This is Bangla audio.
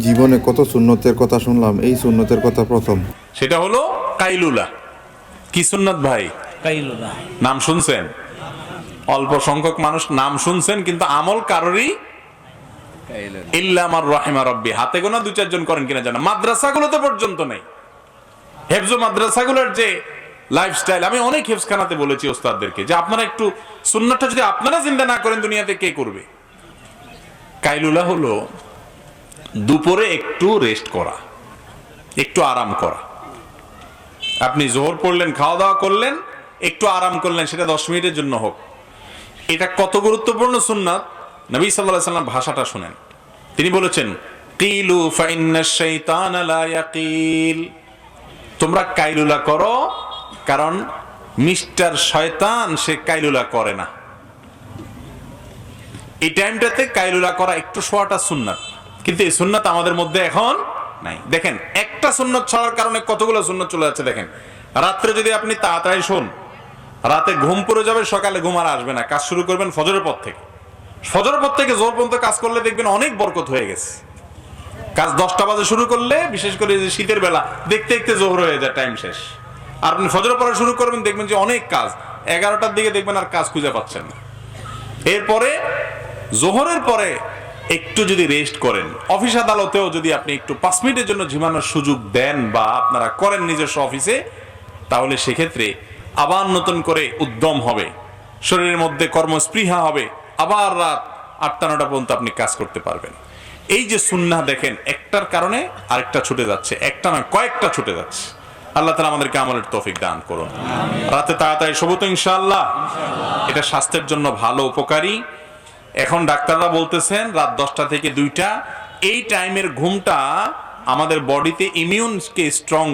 জীবনে কত সুন্নতের কথা শুনলাম, এই সুন্নতের কথা প্রথম। সেটা হলো কাইলুলা। কি সুন্নত ভাই? কাইলুলা। নাম শুনছেন? অল্প সংখ্যক মানুষ নাম শুনছেন, কিন্তু আমল কারোরই ইল্লা আমার রাহিমা রব্বি। হাতে গোনা 2-4 জন করেন কিনা জানা। মাদ্রাসাগুলোতে পর্যন্ত নেই। হেফজ মাদ্রাসাগুলোর যে লাইফস্টাইল, আমি অনেক হেফজখানাতে বলেছি ওস্তাদদেরকে যে আপনারা একটু সুন্নতটা যদি আপনারা জিন্দা না করেন দুনিয়াতে কে করবে? কাইলুলা হলো দুপুরে একটু রেস্ট করা, একটু আরাম করা। আপনি জোহর পড়লেন, খাওয়া দাওয়া করলেন, একটু আরাম করলেন, সেটা 10 মিনিটের জন্য হোক। এটা কত গুরুত্বপূর্ণ সুন্নাত, নবী সাল্লাল্লাহু আলাইহি ওয়াসাল্লাম ভাষাটা শুনেন। তিনি বলেছেন, কিলু ফাইন্নাশ শাইতানা লা ইয়াকিল। তোমরা কাইলুলা করো, কারণ মিস্টার শয়তান সে কাইলুলা করে না। এই টাইমটাতে কাইলুলা করা, একটু শোয়াটা সুন্নাত, কিন্তু এই সুন্নাত আমাদের মধ্যে এখন নাই। দেখেন, একটা সুন্নত ছাড়ার কারণে কতগুলো সুন্নত চলে যাচ্ছে। দেখেন, রাত্রে যদি আপনি তাড়াতাড়ি শোন, রাতে ঘুম পড়ে যাবে, সকালে ঘুম আর আসবে না। কাজ শুরু করবেন ফজরের পর থেকে। ফজরের পর থেকে জোহর পর্যন্ত কাজ করলে দেখবেন অনেক বরকত হয়ে গেছে। কাজ 10টা বাজে শুরু করলে, বিশেষ করে যে শীতের বেলা, দেখতে দেখতে জোহর হয়ে যায়, টাইম শেষ। আর আপনি ফজরের পরে শুরু করবেন, দেখবেন যে অনেক কাজ, 11টার দিকে দেখবেন আর কাজ খুঁজে পাচ্ছেন না। এরপরে জোহরের পরে একটু যদি রেস্ট করেন, অফিস আদালতেও যদি আপনি একটু 5 মিনিটের জন্য ঝিমানোর সুযোগ দেন বা আপনারা করেন নিজস্ব অফিসে, তাহলে সেক্ষেত্রে আবার নতুন করে উদ্যম হবে, শরীরের মধ্যে কর্মস্পৃহা হবে, আবার রাত 8টা-9টা পর্যন্ত আপনি কাজ করতে পারবেন। এই যে সুন্নাহ, দেখেন একটার কারণে আরেকটা ছুটে যাচ্ছে, একটা না কয়েকটা ছুটে যাচ্ছে। আল্লাহ তাআলা আমাদেরকে আমলের তৌফিক দান করুন। রাতে তাড়াতাড়ি শোবো তো ইনশাআল্লাহ। এটা স্বাস্থ্যের জন্য ভালো, উপকারী। এখন ডাক্তাররা বলতেছেন রাত 10টা থেকে 2টা, এই টাইমের ঘুমটা আমাদের বডিতে ইমিউনকে স্ট্রং